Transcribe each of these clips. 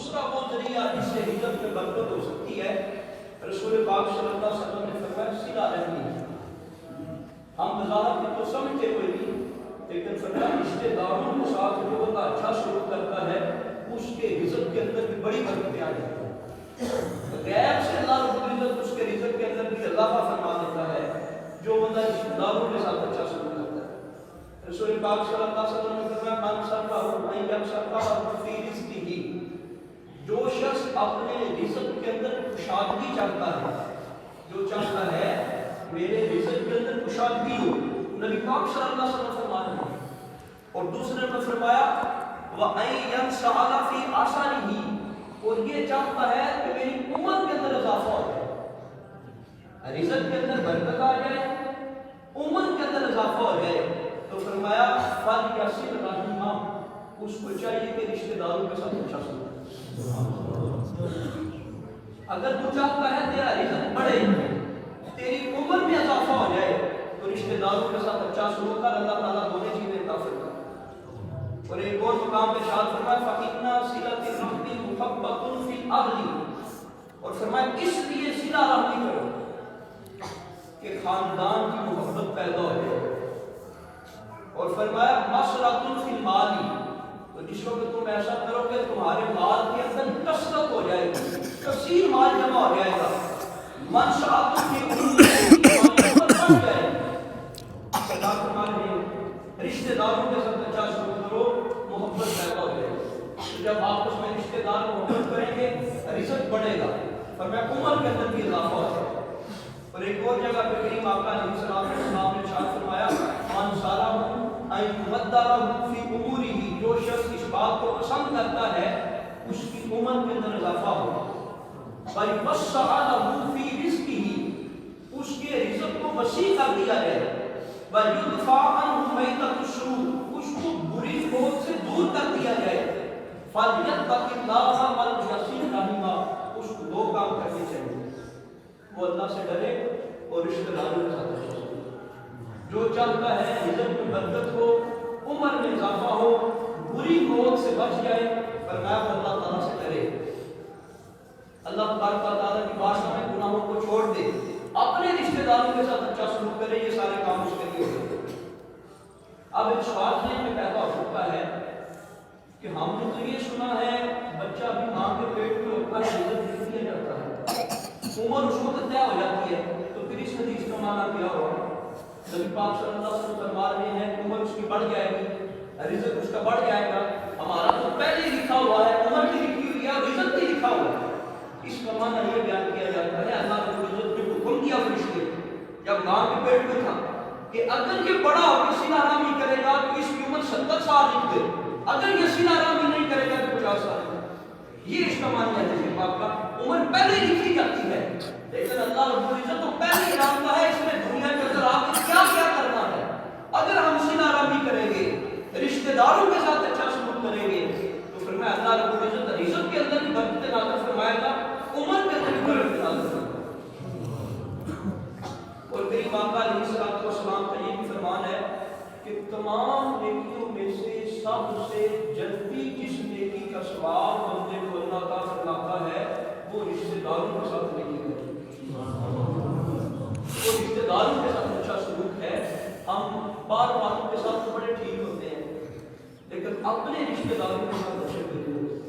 دوسرا وہ ذریعہ جس سے ہجرت میں برکت ہو سکتی ہے، رسول پاک صلی اللہ علیہ وسلم نے فرمایا صلہ رحمی۔ ہم وضاحت میں تو سمجھتے ہوئے نہیں، لیکن فرمایا رشتے داروں کے ساتھ جو بندہ اچھا سلوک کرتا ہے اس کے رزق کے اندر بھی بڑی برکتیں آ جاتی ہیں۔ غیب سے اللہ رب العزت اس کے رزق کے اندر بھی اضافہ فرما دیتا ہے جو بندہ رشتے داروں کے ساتھ اچھا سلوک کرتا ہے۔ رسول پاک صلی اللہ علیہ وسلم نے فرمایا من سرہ ان یمسکہ فی رزقہ، جو شخص اپنے رزق کے اندر کشادگی چاہتا ہے، جو چاہتا ہے میرے رزق کے اندر کشادگی ہو، نبی پاک صلی اللہ علیہ وسلم فرماتے ہیں۔ اور دوسرے نے فرمایا وَأَن يَنْسَعَلَ فِي آثَارِهِ، اور یہ چاہتا ہے کہ میری عمر کے اندر اضافہ ہو جائے، رزق کے اندر برکت آ جائے، عمر کے اندر اضافہ ہو جائے، تو فرمایا فَلْيَصِلْ رَحِمَهُ، اس کو چاہیے کہ رشتہ داروں کے ساتھ اچھا سلوک۔ اگر تو چاہتا ہے تیرا رزق بڑھے، تیری عمر میں اضافہ ہو جائے، تو رشتہ داروں کے ساتھ اچھا سلوک کر، اللہ تعالیٰ دونوں چیزیں عطا فرمائے۔ اور ایک اور مقام پہ ارشاد فرمایا فَإِنَّ صِلَةَ الرَّحِمِ مُحَبَّةٌ فِي الْأَرْضِ، اور فرمایا اس لیے صلہ رحمی کرو کہ خاندان کی محبت پیدا ہو جائے۔ اور فرمایا مَسْرَةٌ فِي الْمَالِ، تو جس وقت تم ایسا کرو کہ تمہارے مال کے اندر کثرت ہو جائے گی، کثیر مال جمع ہو جائے گا، منشآت کی بڑھ جائے گی۔ اللہ فرماتے ہیں رشتہ داروں کے ساتھ اچھا سلوک کرو، محبت پیدا ہو جائے گی۔ جب آپس میں رشتہ دار محبت کریں گے رزق بڑھے گا، فرمایا عمر کے اندر بھی اضافہ ہو جائے گا۔ اور ایک اور جگہ پہ کریم آقا علیہ السلام نے ارشاد فرمایا من سارہ ان یمد لہ فی امورہ، جو شخص اس بات کو پسند کرتا ہے اس کی عمر کے اندر اضافہ ہو، وَيُوَسَّعَ لَهُ فِي رِزْقِهِ، اس کے رزق کو وسیع کر دیا جائے، وَيُدْفَعَ عَنْهُ مَيْتَةُ السُّوءِ، اس کو بری فوج سے دور کر دیا جائے، فَلْيَتَّقِ اللَّهَ وَلْيَصِلْ رَحِمَهُ، اس کو دو کام کرنے چاہیے، وہ اللہ سے ڈرے اور رشتہ داروں کے ساتھ اچھا سلوک۔ جو چاہتا ہے رزق میں برکت ہو، عمر میں اضافہ ہو، بری فوج سے بچ جائے، فرمایا وہ اللہ تعالیٰ سے ڈرے، اللہ تبارک و تعالیٰ کی بارگاہ میں گناہوں کو چھوڑ دے، اپنے رشتہ داروں کے ساتھ اچھا سلوک کرے، یہ سارے کام اس کے لیے ہوتے ہیں۔ اب ایک سوال ذہن میں پیدا ہو سکتا ہے کہ ہم نے تو یہ سنا ہے بچہ بھی ماں کے پیٹ میں ہوتا ہے رزق دے دیا جاتا ہے، عمر اس وقت طے ہو جاتی ہے، تو پھر اس حدیث کا معنی کیا ہوگا؟ نبی پاک صلی اللہ علیہ وسلم فرما رہے ہیں عمر اس کی بڑھ جائے گی، رزق اس کا بڑھ جائے گا، ہمارا تو پہلے ہی لکھا ہوا ہے، عمر بھی لکھی ہوئی ہے، رزق بھی لکھا ہوا ہے۔ اس کا معنی یہ بیان کیا جاتا ہے اللہ رب العزت نے حکم دیا فرشتے جب ماں کے پیٹ میں تھا کہ اگر یہ بڑا ہو کے صلہ رحمی کرے گا تو اس کی عمر 70 سال لکھ دے، اگر یہ صلہ رحمی نہیں کرے گا تو 50 سال لکھ دے۔ یہ اس کا معنی ہے جیسے پاک کا عمر پہلے لکھی جاتی ہے، لیکن اللہ رب العزت تو پہلے ہی جانتا ہے اس نے دنیا کے اندر آپ کو کیا کیا کرنا ہے۔ اگر ہم صلہ رحمی کریں گے، رشتہ داروں کے ساتھ اچھا سلوک کریں گے، تو فرمایا اللہ رب العزت رزق کے اندر بھی برکت نازل فرمائے گا، عمر کے اندر بھی برکت نازل فرمائے گا۔ اور کریم آقا علیہ السلام کا یہ بھی فرمان ہے کہ تمام نیکیوں میں سے سب سے جلدی جس نیکی کا ثواب بندے کو اللہ عطا فرماتا ہے وہ رشتہ داروں کے ساتھ نیکی ہے، وہ رشتہ داروں کے ساتھ اچھا سلوک ہے۔ ہم بار والوں کے ساتھ تو بڑے ٹھیک ہوتے ہیں، لیکن اپنے رشتہ داروں کے ساتھ اچھے ہوتے ہیں،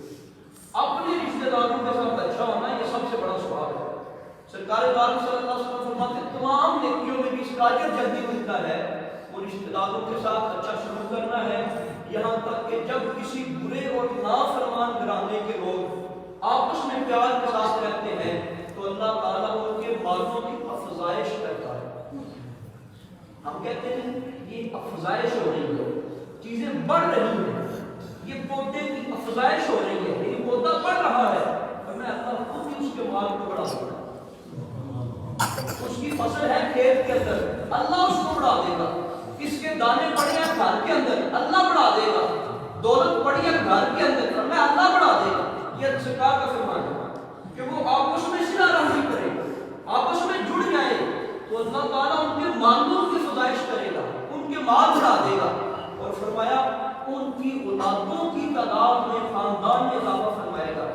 اپنے رشتہ داروں کے ساتھ اچھا ہونا یہ سب سے بڑا ثواب ہے۔ سرکار دو عالم صلی اللہ علیہ وسلم فرماتے ہیں تمام نیکیوں میں بھی اس کا اجر جلدی ملتا ہے، وہ رشتہ داروں کے ساتھ اچھا سلوک کرنا ہے، یہاں تک کہ جب کسی برے اور نافرمان گھرانے کے لوگ آپس میں پیار کے ساتھ رہتے ہیں تو اللہ تعالیٰ ان کے مالوں کی افزائش کرتا ہے۔ ہم کہتے ہیں یہ افزائش ہو رہی ہے، چیزیں بڑھ رہی ہیں، یہ پودے کی افزائش ہو رہی ہے، یہ پودا بڑھ رہا ہے، اور میں اللہ خود ہی اس کے مال کو بڑھا دوں گا، اس کی فصل ہے کھیت کے اندر، اللہ اس کو بڑھا دے گا، اس کے دانے پڑے ہیں گھر کے اندر، اللہ بڑھا دے گا، دولت پڑی ہے گھر کے اندر، میں اللہ بڑھا دے گا۔ یہ سرکار کا فرمان ہے کہ وہ آپس میں صلہ رحمی کرے، آپس میں جڑ جائیں تو اللہ تعالیٰ ان کے مالوں کی فزائش کرے گا، ان کے مال بڑھا دے گا، اور فرمایا ان کی اولادوں کی تعداد میں خاندان میں اضافہ فرمائے گا۔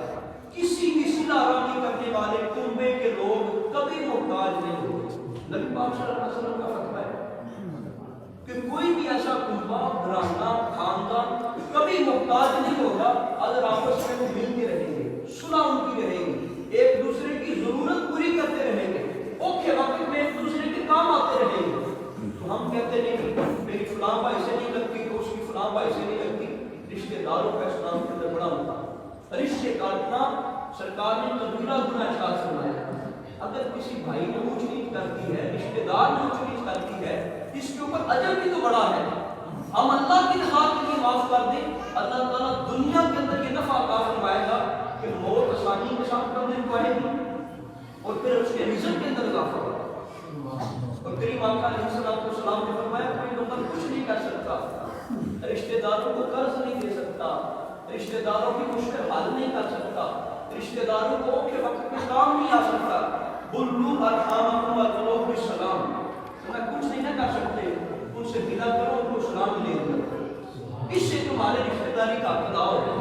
محتاج نہیں ہوگی. نبی پاک صلی اللہ علیہ وسلم کا فتویٰ ہے کہ کوئی بھی ایسا کنبہ گھرانہ خاندان کبھی محتاج نہیں ہوگا اگر آپس میں وہ ملتے رہیں گے, صلح ان کی رہے گی, ایک دوسرے کی ضرورت پوری کرتے رہیں گے, اوکھے وقت میں ایک دوسرے کے کام آتے رہیں گے. تو ہم کہتے نہیں میری فلاں بھائی سے نہیں لگتی تو اس کی فلاں بھائی سے نہیں لگتی. رشتے داروں کا اسلام کے اندر بڑا ہوتا. رشتے کاٹنا سرکار نے کبیرہ گناہ ارشاد فرمایا. اگر کسی بھائی نے اونچ نیچ کرتی ہے, رشتے دار نے اونچ نیچ کرتی ہے, اس کے اوپر اجر بھی تو بڑا ہے. ہم اللہ کی رضا کے لیے معاف کر دیں, اللہ تعالیٰ دنیا کے اندر یہ نفع عطا فرمائے گا کہ موت آسانی کے ساتھ کرنے کو آئے گی اور پھر اس کے رزق کے اندر اضافہ ہوگا. اور کریم آقا علیہ السلام نے فرمایا کوئی بندہ کچھ نہیں کر سکتا, رشتے داروں کو قرض نہیں دے سکتا, رشتے داروں کی مشکل حل نہیں کر سکتا, رشتے داروں کو کے وقت میں کام نہیں آ سکتا. بلو ارحامکم وصلوا بالسلام, میں کچھ نہیں نہ کر سکتے, ان سے ملا کرو, ان کو سلام دے دو, اس سے تمہارے رشتے داری کا ادا ہوگا.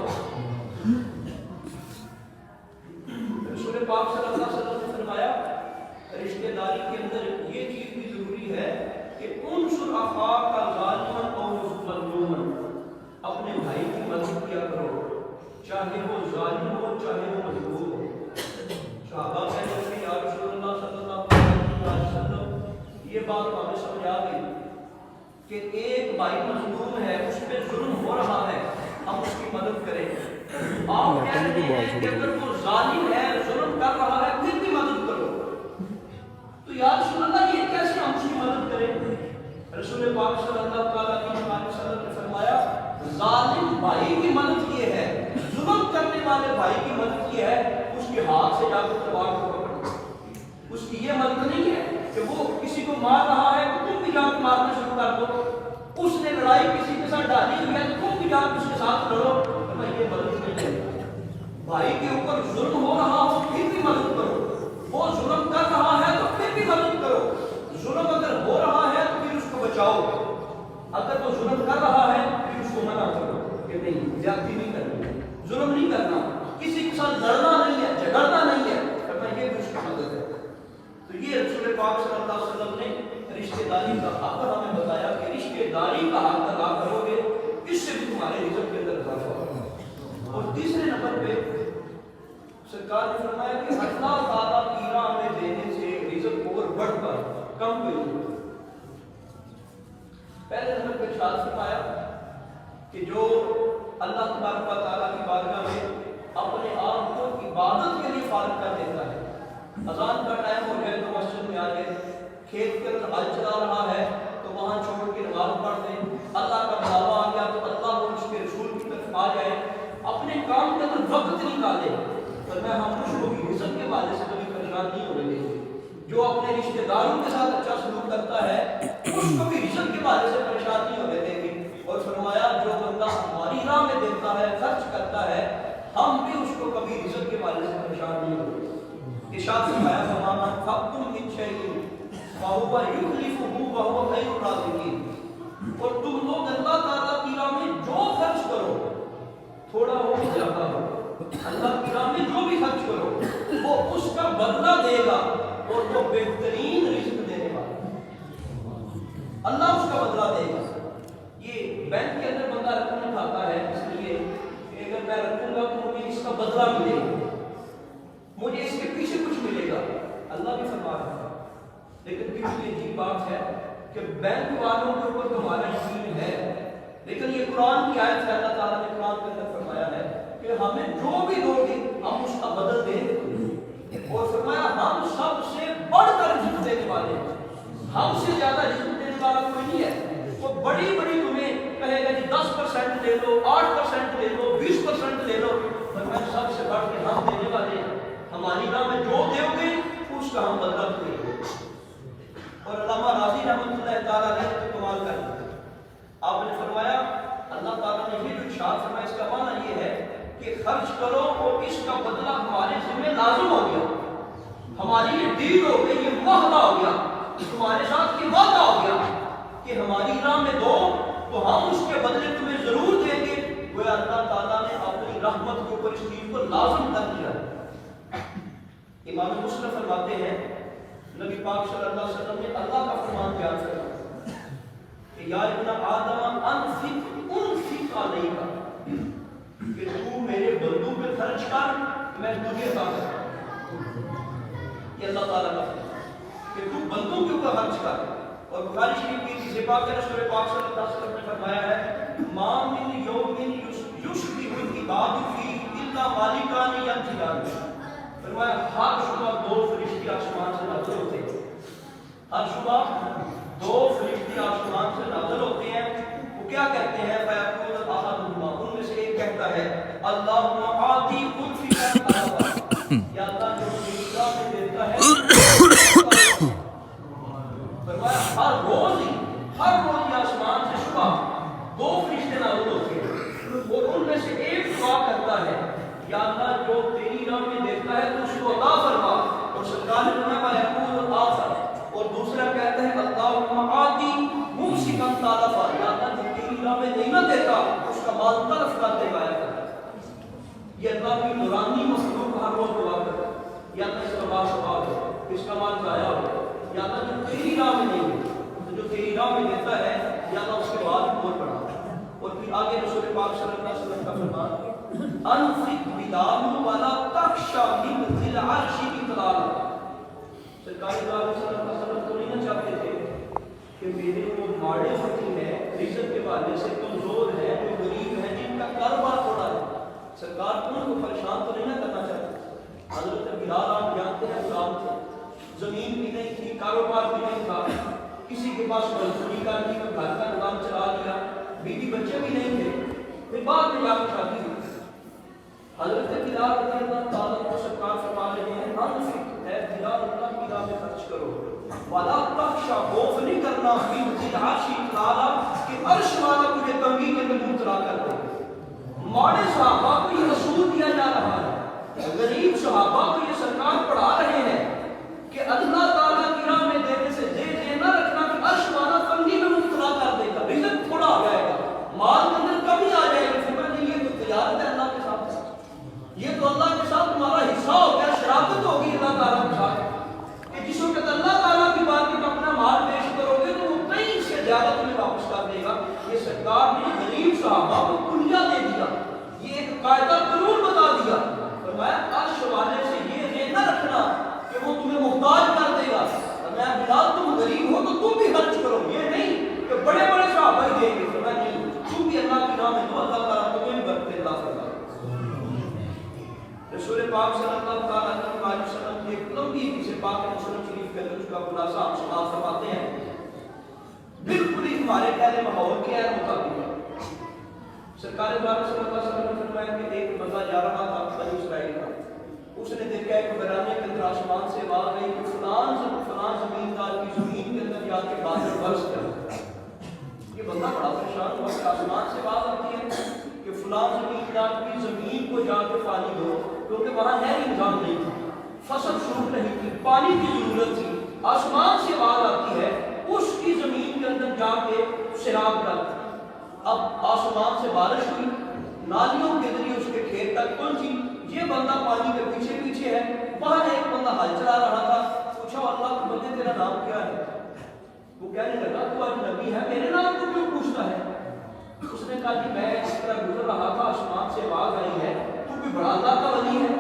رسول پاک صلی اللہ علیہ وسلم نے فرمایا رشتے داری کے اندر یہ چیز بھی ضروری ہے کہ انصر اخاک ظالما او مظلوما, اپنے بھائی کی مدد کیا کرو چاہے وہ ظالم ہو چاہے وہ مظلوم ہو. صحابہ کہتے ہیں یا رسول اللہ صلی اللہ علیہ وسلم یہ بات ہمیں سمجھ آ گئی کہ ایک بھائی مظلوم ہے, اس پہ ظلم ہو رہا ہے, ہم اس کی مدد کریں. آپ کہتے ہیں کہ اگر وہ ظالم ہے, ظلم کر رہا ہے, پھر بھی مدد کرو. تو یا رسول اللہ یہ کیسے ہم اس کی مدد کریں؟ رسول پاک صلی اللہ علیہ وسلم نے فرمایا ظالم بھائی کی مدد یہ ہے, ظلم کرنے والے بھائی کی مدد یہ ہے اس کے ہاتھ سے جا کر تلوار کو پکڑو. اس کی یہ مدد نہیں ہے کہ وہ کسی کو مار رہا ہے تو تم بھی جا کے مارنا شروع کر دو, اس نے لڑائی کسی کے ساتھ ڈالی ہوئی ہے تو تم بھی جا کے اس کے ساتھ لڑو. یہ مدد نہیں ہے. بھائی کے اوپر ظلم ہو رہا ہو پھر بھی مدد کرو, وہ ظلم کر رہا ہے تو پھر بھی مدد کرو. ظلم اگر ہو رہا ہے تو پھر اس کو بچاؤ, اگر وہ ظلم کر رہا ہے پھر اس کو منع کرو کہ نہیں زیادتی نہیں کرنی, ظلم نہیں کرنا, کسی کے ساتھ لڑنا نہیں ہے, جھگڑنا نہیں ہے, ورنہ یہ بھی اس کی مدد ہے. تو یہ رسول پاک صلی اللہ علیہ وسلم نے رشتے داری کا حق ہمیں بتایا کہ رشتے داری کا حق ادا کرو گے, اس سے بھی تمہارے رزق کے اندر اضافہ ہوگا. اور تیسرے نمبر پہ سرکار نے فرمایا کہ اللہ تعالیٰ کی راہ میں دینے سے رزق اور بڑھ کر کم نہیں. پہلے نمبر پہ ارشاد فرمایا کہ جو اللہ تبارک و تعالیٰ کی بارگاہ میں اپنے آپ کو عبادت کے لیے فارغ کر دیتا ہے, اذان کا ٹائم ہو جائے تو مسجد میں آ جائے, کھیت کے اندر حل چلا رہا ہے تو وہاں چھوڑ کے نماز پڑھ دیں, اللہ کا بلاوا آ گیا تو اللہ اور اس کے رسول کی طرف آ جائے, اپنے کام کے اندر وقت نکالے. پر میں ہم کچھ لوگ رزق کے حوالے سے کبھی پریشان نہیں ہونے دیں گے. جو اپنے رشتے داروں کے ساتھ اچھا سلوک کرتا ہے اس کو بھی رزق کے حوالے سے پریشان نہیں ہونے دیں گے. اور فرمایا جو بندہ ہماری راہ میں دیتا ہے, خرچ کرتا ہے, ہم بھی اس کو کبھی رزق کے حوالے سے پریشان نہیں ہوتے. ارشاد فرمایا فَمَا أَنفَقْتُم مِّن شَيْءٍ فَهُوَ يُخْلِفُهُ وَهُوَ خَيْرُ الرَّازِقِينَ. اور تم لوگ اللہ تعالیٰ کی راہ میں جو خرچ کرو, تھوڑا ہو زیادہ ہو, اللہ کی راہ میں جو بھی خرچ کرو وہ اس کا بدلہ دے گا اور وہ بہترین رزق دینے والا, اللہ اس کا بدلہ دے گا. یہ بینک کے اندر بندہ رقم اٹھاتا ہے اس لیے کہ اگر میں رکھوں گا تو مجھے اس کا بدلہ ملے گا, مجھے اس کے پیچھے کچھ ملے گا. اللہ بھی فرما رہا ہے. لیکن کتنی عجیب بات ہے کہ بینک والوں کے اوپر تو ہمارا یقین ہے, لیکن یہ قرآن کی آیت ہے, اللہ تعالیٰ نے قرآن کے اندر فرمایا ہے کہ ہمیں جو بھی دو گے ہم اس کا بدل دیں. اور فرمایا ہم سب سے بڑھ کر رزق دینے والے ہیں, ہم سے زیادہ رزق دینے والا کوئی نہیں ہے. وہ بڑی بڑی تمہیں کہے گا جی 10% لے لو, 8% لے لو, 20% لے لو, فرمایا سب سے بڑھ کے ہم دینے والے ہیں. ہماری راہ میں جو دو گے اس کا ہم بدلہ دیں گے. اور علامہ راضی رحمۃ اللہ تعالیٰ نے کمال کر دیا. آپ نے فرمایا اللہ تعالیٰ نے یہ جو ارشاد فرمایا اس کا معنی یہ ہے کہ خرچ کرو اور اس کا بدلہ ہمارے ذمہ لازم ہو گیا, ہماری یہ ڈیل ہو گئی, یہ معاہدہ ہو گیا, تمہارے ساتھ یہ وعدہ ہو گیا کہ ہماری راہ میں دو تو ہم اس کے بدلے تمہیں ضرور دیں گے. وہ اللہ تعالیٰ نے اپنی رحمت کے اوپر اس چیز کو لازم کر دیا. امام مسلم فرماتے ہیں نبی پاک صلی اللہ علیہ وسلم نے اللہ کا فرمان بیان فرمایا کہ یا ابن آدم انفق علیک، کہ تو میرے بندوں پہ خرچ کر، میں تجھے عطا کروں گا۔ یہ اللہ تعالیٰ کا فرمان کہ تو بندوں کے اوپر خرچ کر۔ اور بخاری شریف کی حدیث پاک ہے، رسول پاک صلی اللہ علیہ وسلم نے فرمایا ہے ما من یوم یشبہ العباد فیہ الا مالکان ینزلان، فرمایا ہر صبح دو فرشتے آسمان سے نازل ہوتے ہیں، ہر صبح دو فرشتے آسمان سے نازل ہوتے ہیں، وہ کیا کہتے ہیں؟ فیقول احدہما، ان میں سے ایک کہتا ہے اللہم آتی انفق علیک، یا اللہ جو مجھے راہ میں دیتا ہے، فرمایا ہر روز ہی آسمان سے صبح دو فرشتے نازل ہوتے ہیں، اور ان میں سے ایک دعا کرتا ہے یا اللہ جو تیری راہ میں دیتا ہے تو اس کو عطا فرما، اور سرکار نے فرمایا یقول آخر، اور دوسرا کہتا ہے اللہم آتی ممسکا تلفا، یا اللہ جو تیری راہ میں نہیں نہ دیتا اس کا مال تلف کر دے گا۔ یہ اللہ کی نورانی مخلوق ہر روز دعا کرتا ہے یا اللہ اس کا مال تباہ ہو، اس کا مال ضائع ہو، یا اللہ جو تیری راہ میں نہیں ہے، جو تیری راہ میں دیتا ہے یا اللہ اس کے بعد اور بڑھا۔ اور پھر آگے رسول پاک صلی اللہ علیہ وسلم کا فرمان انفق بلال ولا تخشى من ذی العرش اطلالا، سرکار صلی اللہ علیہ وسلم تو نہیں چاہتے تھے کہ میرے وہ ماڑے ہوتی ہیں رزق کے حوالے سے کمزور ہیں، جو غریب ہیں، جن کا کاروبار تھوڑا ہے، سرکار ان کو پریشان تو نہیں کرنا چاہتے۔ حضرت بلال آپ جانتے ہیں غلام تھے، زمین بھی نہیں تھی، کاروبار بھی نہیں تھا، کسی کے پاس مزدوری کا نہیں، کوئی گھر کا نظام چلا لیا، بیوی بچے بھی نہیں تھے، پھر بعد میں جا کے شادی ہوئی۔ حضرت بلال رضی اللہ تعالیٰ کو سرکار فرما رہے ہیں انفق، اے بلال اللہ کی راہ میں خرچ کرو، ولا تخشى، خوف نہیں کرنا، من ذی العرش اطلالا، کہ عرش والا تجھے تنگی کے اندر مبتلا کر دے۔ ماڑے صحابہ کو یہ رسول دیا جا رہا ہے، غریب صحابہ کو یہ سرکار پڑھا رہے ہیں کہ اللہ تعالیٰ کی راہ میں دینے سے یہ نہ رکھنا کہ عرش والا تنگی میں مبتلا کر دے گا، رزق تھوڑا ہو جائے گا، مال کے اندر کمی آ جائے گی، فرمایا نہیں یہ تو تجارت ہے اللہ کے ساتھ، یہ تو اللہ کے ساتھ تمہارا حصہ ہو گیا، شراکت ہوگی اللہ تعالیٰ کے ساتھ، کہ جس وقت اللہ تعالیٰ کی بات میں اپنا مال پیش کرو گے تو وہ کہیں سے زیادہ تمہیں واپس کر دے گا۔ یہ سرکار نے غریب صحابہ کو کلیہ دے دیا، یہ ایک قاعدہ قانون بتا دیا، فرمایا عرش والے سے یہ نہ رکھنا کہ وہ تمہیں محتاج کر دے گا، فرمایا بلال تم غریب ہو تو تم بھی خرچ کرو، یہ نہیں کہ بڑے بڑے صحابہ ہی دیں گے، فرمایا نہیں تم بھی اللہ کی راہ میں دو، اللہ تعالیٰ تمہیں بھی برکت عطا فرمائے۔ رسول پاک صلی اللہ علیہ وسلم کی ایک لمبی حدیث پاک مسلم شریف کے اندر اس کا خلاصہ آپ سماعت فرماتے ہیں، بالکل ہی ہمارے پہلے ماحول کے ہے مطابق ہے۔ سرکار صلی اللہ علیہ وسلم نے فرمایا کہ ایک بندہ جا رہا تھا بنی اسرائیل کا، اس نے دیکھا ایک ویرانے کے اندر آسمان سے آواز آئی کہ فلاں زمیندار کی زمین کے اندر جا کے بادل برس کر۔ یہ بندہ بڑا پریشان ہوا کہ آسمان سے آواز آتی ہے کہ فلاں زمیندار کی زمین کو جا کے پانی دو، کیونکہ وہاں نہری نظام نہیں تھا، فصل شروع نہیں تھی، پانی کی ضرورت تھی، آسمان سے آواز آتی ہے اس کی زمین کے اندر جا کے سیراب ڈال۔ اب آسمان سے بارش ہوئی، نالیوں کے ذریعے اس کے کھیت تک پہنچی، یہ بندہ پانی کے پیچھے پیچھے ہے، وہاں ایک بندہ ہل چلا رہا تھا، پوچھا اللہ کے بندے تیرا نام کیا ہے؟ وہ کہنے لگا تو آج نبی ہے، میرے نام کو کیوں پوچھتا ہے؟ اس نے کہا کہ میں اس طرح گزر رہا تھا، آسمان سے آواز آئی ہے تو بھی بڑا اللہ کا ولی ہے۔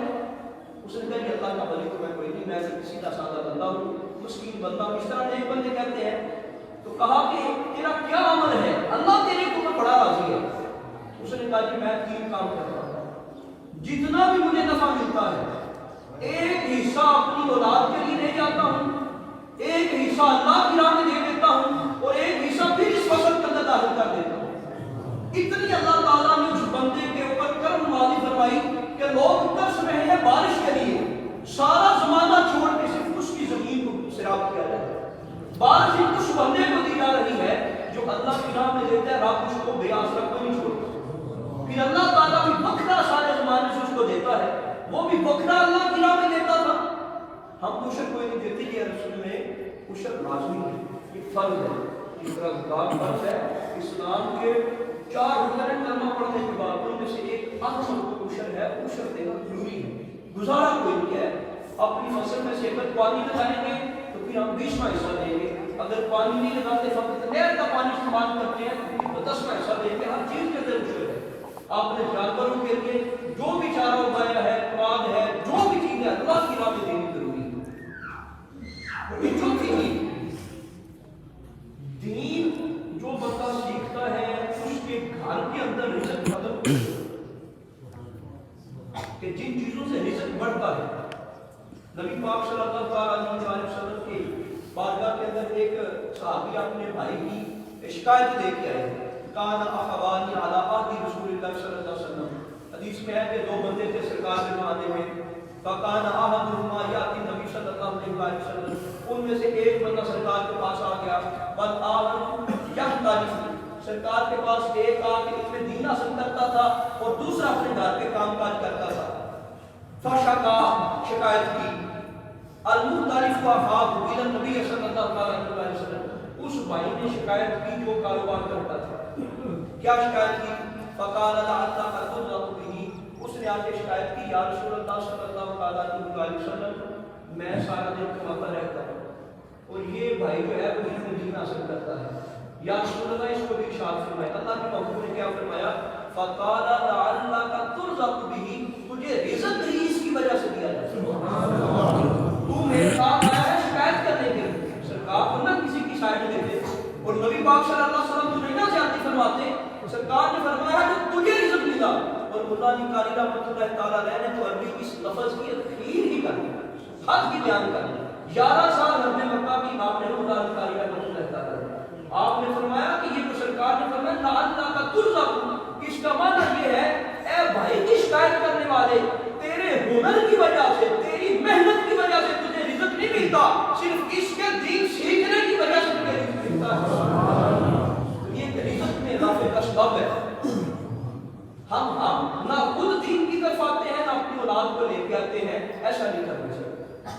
اس نے کہا کہ اللہ کا ولی تو میں کوئی نہیں، میں صرف سیدھا سادہ بندہ ہوں، مسکین بندہ ہوں، اس طرح نیک بندے کہتے ہیں۔ تو کہا کہ تیرا کیا عمل ہے، اللہ تیرے کو بڑا راضی ہے۔ اس نے کہا کہ میں 3 کام کرتا ہوں، جتنا بھی مجھے نفع ملتا ہے ایک حصہ اپنی اولاد کے لیے لے جاتا ہوں، ایک حصہ اللہ کی راہ میں دے دیتا ہوں، اور ایک حصہ پھر اس فصل کے اندر داخل کر دیتا ہوں۔ اتنی اللہ تعالیٰ نے اس بندے کے اوپر کرم نوازی فرمائی کہ لوگ ترس رہے ہیں بارش کے لیے، سارا زمانہ چھوڑ کے صرف اس کی زمین کو سیراب کیا جائے۔ بارش اس بندے کو دی جا رہی ہے جو اللہ کی راہ میں دیتا ہے، رات اس کو بے آسرا کو نہیں چھوڑتا، پھر اللہ تعالیٰ بھی بکرا سارے زمانے سے اس کو دیتا ہے، وہ بھی بکرا اللہ کی راہ میں دیتا تھا۔ ہم عشر کوئی نہیں دیتے، یہ رسول میں عشر لازمی ہے، یہ فرض ہے، اس طرح زکات فرض ہے۔ اسلام کے 4 رکن کلمہ پڑھنے کے بعد ان میں سے ایک اہم عشر ہے، عشر دینا ضروری ہے، گزارا کوئی نہیں ہے۔ اپنی فصل میں سے اگر پانی لگائیں گے تو پھر ہم 20واں حصہ دیں گے. اگر پانی نہیں لگاتے فقط نہر کا پانی استعمال کرتے ہیں تو پھر 10واں حصہ دیں گے. ہر چیز کے اندر مشکل ہے. آپ نے جانوروں کے لیے جو بھی چارہ اگایا ہے، کھاد ہے، جو بھی چیز ہے اللہ کی راہ میں دینی ضروری ہے. چوتھی چیز، دین جو بندہ سیکھتا ہے اس کے گھر کے اندر رزق ختم کہ جن چیزوں سے رزق بڑھتا ہے. نبی پاک صلی اللہ علیہ وسلم کی بارگاہ کے اندر ایک صحابی اپنے بھائی کی شکایت لے کے آئے. کان اخوانی علی عہد رسول اللہ صلی اللہ علیہ وسلم. حدیث میں ہے کہ دو بندے تھے سرکار کے زمانے میں. فکان احدہما یاتی نبی صلی اللہ علیہ وسلم. ان میں سے ایک بندہ سرکار کے پاس آ گیا. والآخر یحتاج. سرکار کے پاس ایک آ کے اس میں دین حاصل کرتا تھا اور دوسرا اپنے گھر کے کام کاج کرتا تھا. فشکا، شکایت کی. المختلف اخاہ الى نبی صلی اللہ علیہ وسلم. اس بھائی نے شکایت کی جو کاروبار کرتا تھا. کیا شکایت کی؟ فقال لعلک ترزق به. اس نے آ کے شکایت کی، یا رسول اللہ صلی اللہ علیہ وسلم میں سارا دن کماتا رہتا ہوں اور یہ بھائی جو ہے وہ علم دین حاصل کرتا ہے. یا رسول اللہ اس کو بھی ارشاد فرمائے. اللہ کے محبوب نے کیا فرمایا؟ فقال لعلک ترزق به. تجھے رزق نہیں اس کی وجہ سے دیا جائے. سبحان اللہ. تو میرے ساتھ آیا ہے شکایت کرنے کے لیے. سرکار کو نہ کسی کی سائڈ لیتے اور نبی پاک صلی اللہ علیہ وسلم تجھے نہ زیادتی فرماتے. سرکار نے فرمایا کہ تجھے رزق ملا. اور مولا علی قاری رحمۃ اللہ تعالیٰ علیہ نے تو عربی اس لفظ کی تخیر ہی کر دی، حد کی بیان کر دی. 11 سال حرم مکہ کی امام نے مولا علی قاری رحمۃ اللہ تعالیٰ علیہ آپ نے فرمایا کہ یہ جو سرکار نے فرمایا لعلک ترزق، اس کا معنی یہ ہے اے بھائی کی شکایت کرنے والے، تیرے ہنر کی وجہ سے، تیری محنت کی وجہ سے تجھے رزق نہیں ملتا، صرف اس کے دین سیکھنے کی وجہ سے تجھے رزق ملتا ہے. یہ رزق میں اضافے کا سبب ہے. ہم نہ خود دین کی طرف آتے ہیں نہ اپنی اولاد کو لے کے آتے ہیں. ایسا نہیں کرنا چاہیے.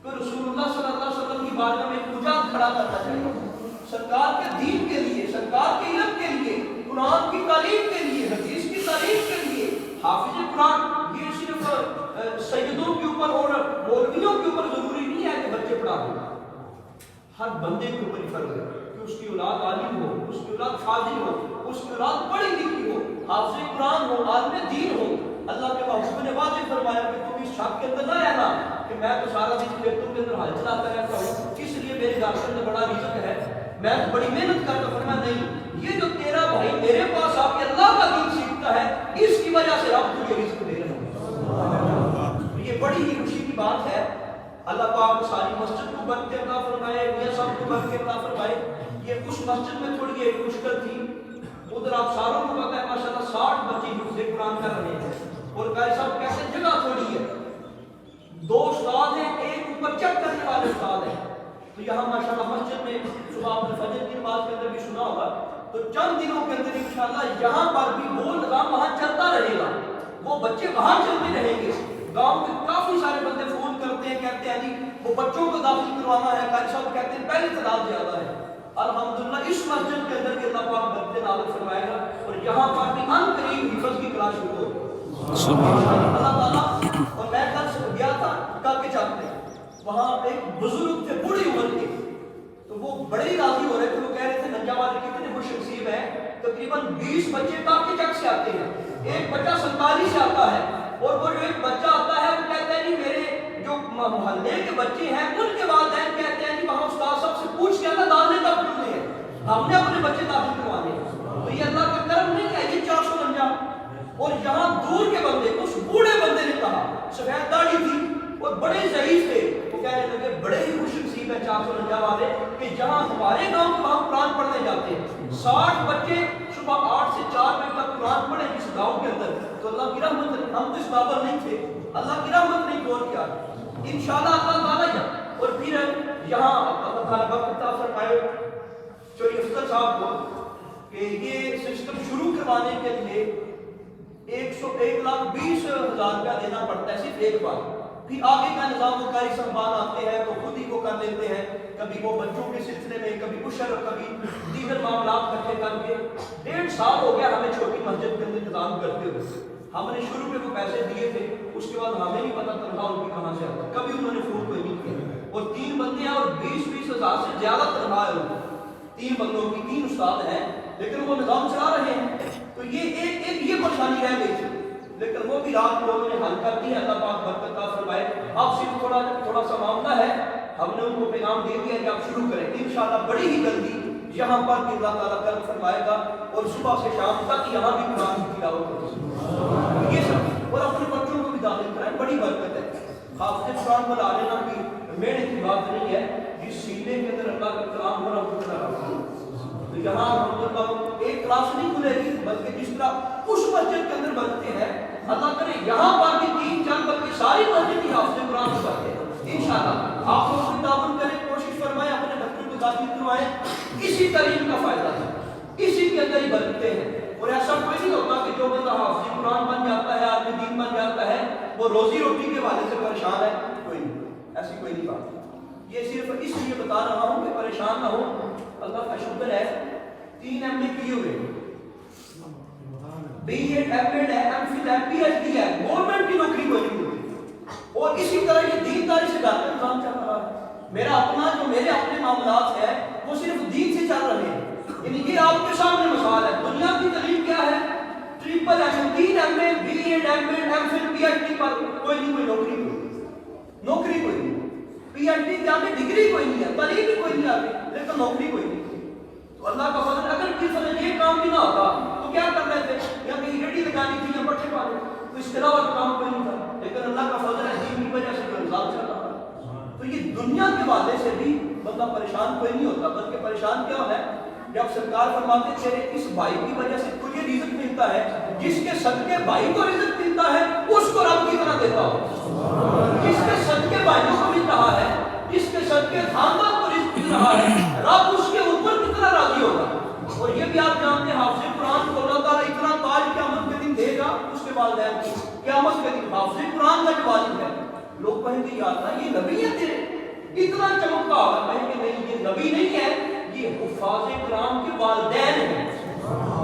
کہ رسول اللہ صلی اللہ علیہ وسلم کی بارگاہ میں پجا کھڑا کرنا چاہیے. سرکار کے دین کے لیے، سرکار کے علم کے لیے، قرآن کی تعلیم کے لیے، حدیث کی تعلیم کے لیے. حافظ قرآن یہ صرف سیدوں کے اوپر اور مولویوں کے اوپر ضروری نہیں ہے کہ بچے پڑھا دیں. ہر بندے کے اوپر ہی فرض ہے کہ اس کی اولاد عالم ہو، اس کی اولاد فاضل ہو، اس کی اولاد پڑھی لکھی ہو، حافظ قرآن ہو، عالم دین ہو. اللہ کے محبوب نے واضح فرمایا کہ تم اس شک کے اندر نہ رہنا کہ میں تو سارا دن کھیتوں کے اندر ہل چلاتا رہتا ہوں، اس لیے میرے گھر کے اندر بڑا رزق ہے، میں بڑی محنت کرتا ہوں. فرمایا نہیں، یہ جو تیرا بھائی میرے پاس آ کے اللہ کا دین سیکھتا ہے اس کی وجہ سے رب تجھے رزق دے رہا ہے. یہ بڑی ہی خوشی کی بات ہے. اللہ پاک ساری مسجد کو برکت عطا فرمائے، میاں صاحب کو برکت عطا فرمائے. یہ اس مسجد میں تھوڑی ایک مشکل تھی. ادھر آپ ساروں کو پتہ ہے ماشاءاللہ 60 بچے حفظ قرآن کر رہے ہیں اور قاری صاحب کہتے ہیں جگہ تھوڑی ہے. 2 استاد ہیں، ایک اوپر چیک کرنے والے استاد ہیں. تو یہاں ماشاءاللہ مسجد میں صبح آپ نے فجر کی نماز کے اندر بھی سنا ہوگا تو چند دنوں کے اندر انشاءاللہ یہاں پر بھی وہ نظام وہاں چلتا رہے گا. وہ بچے وہاں چلتے رہیں گے. گاؤں میں کافی سارے بندے فون کرتے ہیں، کہتے ہیں جی وہ بچوں کو داخل کروانا ہے. قاری صاحب کہتے ہیں پہلے تعداد زیادہ ہے. الحمدللہ اس مسجد کے اندر کے اللہ پاک برکت نازل فرمائے گا اور یہاں پر بھی ان قریب حفظ کی کلاس شروع ہوگی اللہ تعالیٰ. اور میں کل سے گیا تھا کاکے چاک میں، وہاں ایک بزرگ تھے بڑی عمر کے، تو وہ بڑے ہی راضی ہو رہے تھے. وہ کہہ رہے تھے ننجا والے کتنے خوش نصیب ہیں، تقریباً 20 بچے کاکے چاک سے آتے ہیں، ایک بچہ 47 سے آتا ہے. اور وہ جو ایک بچہ آتا ہے وہ کہتا ہے جی میرے جو محلے کے بچے ہیں ان کے والدین کہتے ہیں جی وہاں استاد صاحب سے پوچھ کے اللہ داخلے کب کھلنے ہیں، ہم نے اپنے بچے داخل کروانے ہیں. تو یہ اللہ کا کرم نہیں ہے. یہ 449 اور یہاں دور کے بندے، اس بوڑھے بندے نے کہا، سفید داڑھی تھی اور بڑے ضعیف تھے، وہ کہنے لگے بڑے ہی خوش نصیب ہیں 449 والے کہ جہاں ہمارے گاؤں کے وہاں قرآن پڑھنے جاتے ہیں. 60 بچے صبح 8 سے 4 بجے تک قرآن پڑھے اس گاؤں کے اندر. تو اللہ کی رحمت ہے، ہم تو اس قابل نہیں تھے، اللہ کی رحمت نے غور کیا. انشاءاللہ اللہ تعالیٰ. اور پھر یہاں اللہ تعالیٰ وقت عطا فرمائے چوری افضل صاحب کو کہ یہ سسٹم شروع کروانے کے لیے 1,20,000 روپیہ دینا پڑتا ہے صرف ایک بار. پھر آگے کا نظام وہ قاری صاحبان آتے ہیں تو خود ہی کو کر لیتے ہیں، کبھی وہ بچوں کے سلسلے میں، کبھی عشر، کبھی دیگر معاملات اکٹھے کر کے. 1.5 سال ہو گیا ہمیں چھوٹی مسجد کے اندر انتظام کرتے ہوئے. ہم نے شروع میں وہ پیسے دیے تھے، اس کے بعد ہمیں نہیں پتا تنخواہ ان کی کہاں سے آتی، کبھی انہوں نے فون کوئی نہیں کیا، اور 3 بندے ہیں اور 20-20 ہزار سے زیادہ تنخواہ ہے ان کی، 3 بندوں کی 3 استاد ہیں، لیکن وہ نظام چلا رہے ہیں۔ تو یہ ایک یہ پریشانی رہ گئی تھی، لیکن وہ بھی رات کو انہوں نے حل کر دی ہے، اللہ پاک برکت عطا فرمائے۔ آپ صرف تھوڑا سا معاملہ ہے، ہم نے ان کو پیغام دے دیا کہ آپ شروع کریں، انشاءاللہ بڑی ہی جلدی یہاں پر بھی اللہ تعالیٰ کرم فرمائے گا، اور صبح سے شام تک یہاں بھی قرآن کی تلاوت ہوگی، یہ سب، اور اپنے بچوں کو بھی داخل کرائیں، بڑی برکت ہے۔ حافظ قرآن پر آ لینا کی میرے کی بات نہیں ہے، جس سینے کے اندر اللہ کا کلام ہو رہا اتنا رہا، تو یہاں الحمدللہ ایک کلاس نہیں کھلے گی، بلکہ جس طرح اس مسجد کے اندر بنتے ہیں، اللہ کرے یہاں پر بھی 3-4 بلکہ ساری مسجد کی حافظ قرآن پڑھتے ہیں انشاءاللہ۔ آپ لوگ بھی تعاون کریں، کوشش فرمائیں، اپنے بچوں کو داخل کروائیں، اسی تعلیم کا فائدہ ہے، اسی کے اندر ہی بنتے ہیں۔ اور ایسا کوئی نہیں ہوتا کہ جو بندہ حافظ قرآن بن جاتا ہے، آدمی دین بن جاتا ہے، وہ روزی روٹی کے حوالے سے پریشان ہے، کوئی نہیں، ایسی کوئی نہیں بات۔ یہ صرف اس لیے بتا رہا ہوں کہ پریشان نہ ہو، اللہ کا شکر ہے 3 MA کیے ہوئے، بی ایڈ ایم ایڈ ہے، ایم فل ہے، پی ایچ ڈی ہے، گورنمنٹ کی نوکری کوئی نہیں ہوتی، اور اسی طرح یہ دینداری سے گھر کا نظام چل رہا ہے۔ میرا اپنا جو میرے اپنے معاملات ہیں وہ صرف دین سے چل رہے ہیں، یعنی یہ آپ کے سامنے مثال ہے۔ دنیا کی تعلیم کیا ہے؟ 3 MA B Ed M Ed M Phil P H D پر کوئی نہیں، کوئی نوکری کوئی نہیں، پی ایچ ڈی کے آگے ڈگری کوئی نہیں ہے، تعلیم بھی کوئی نہیں آتی، لیکن نوکری کوئی نہیں۔ تو اللہ کا فضل، اگر کسی نے یہ کام بھی نہ ہوتا تو کیا کر رہے تھے؟ یا کہیں ریڈی لگانی تھی یا پٹھے پانے، تو اس کے علاوہ کام کوئی نہیں تھا، لیکن اللہ کا فضل ہے دین کی وجہ سے جو نظام چل رہا ہے۔ تو یہ دنیا کے حوالے سے بھی بندہ پریشان کوئی نہیں ہوتا، بلکہ پریشان کیا ہے جب سرکار فرماتے تیرے اس بھائی کی وجہ سے تجھے رزق ملتا ہے، جس کے صدقے بھائی کو رزق ملتا ہے اس کو رب کی طرح دیتا ہو، جس کے صدقے بھائیوں کو مل رہا ہے، جس کے صدقے خاندان کو رزق مل رہا ہے، رب اس کے اوپر کتنا راضی ہوگا۔ اور یہ بھی آپ جانتے ہیں حافظ قرآن کو اللہ تعالیٰ اتنا تاج قیامت کے دن دے گا اس کے والدین کو، قیامت کے دن حافظ قرآن کا جو والد ہے، لوگ کہیں گے یا اللہ یہ نبی ہے تیرے، اتنا چمکتا ہوگا، کہیں گے نہیں یہ نبی نہیں ہے، یہ حفاظ قرآن کے والدین ہیں،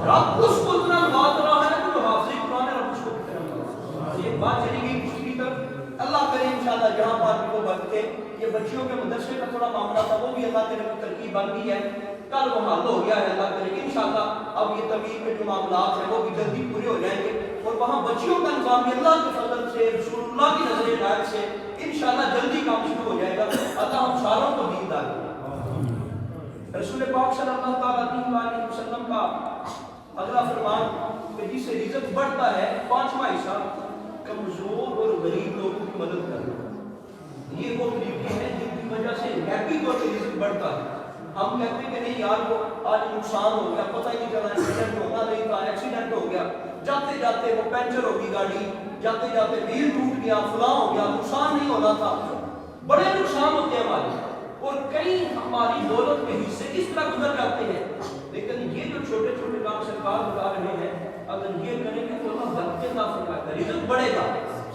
رب اس کو اتنا بات رہا ہے کہ جو حافظ قرآن ہے رب اس کو کتنا بات۔ یہ بات چلی گئی کسی کی طرف، اللہ کرے انشاءاللہ جہاں پر بھی وہ بچے، یہ بچیوں کے مدرسے کا تھوڑا معاملہ تھا، وہ بھی اللہ کے رب ترکیب بن گئی ہے، کل وہ حل ہو گیا ہے، اللہ کرے انشاءاللہ اب یہ طبیعی کے جو معاملات ہیں وہ بھی جلدی پورے ہو جائیں گے، اور وہاں بچیوں کا نظام بھی اللہ کے فضل سے رسول اللہ کی نظر عنایت سے انشاءاللہ جلدی کام شروع ہو جائے گا، اللہ ہم ساروں کو دین دار۔ رسول پاک صلی اللہ علیہ وسلم کا اگلا فرمان کہ جس سے رزق بڑھتا ہے 5واں حصہ کمزور اور غریب لوگوں کی مدد کرنا، یہ وہ طریقے ہیں جن کی وجہ سے ہیپی طور پہ رزق بڑھتا ہے۔ ہم کہتے ہیں کہ نہیں یار وہ آج نقصان ہو گیا، پتہ ہی نہیں چلا، ایکسیڈنٹ ہونا نہیں تھا، ایکسیڈنٹ ہو گیا، جاتے جاتے وہ پنچر ہوگی گاڑی، جاتے جاتے وہیل ٹوٹ گیا، فلاں ہو گیا، نقصان نہیں ہونا تھا، بڑے نقصان ہوتے ہیں ہمارے، اور کئی ہماری دولت کے حصے اس طرح گزر جاتے ہیں۔ لیکن یہ جو چھوٹے چھوٹے کام سرکار بتا رہے ہیں، اگر یہ کریں گے تو اللہ برکت عطا فرمائے گا، رزق بڑھے گا۔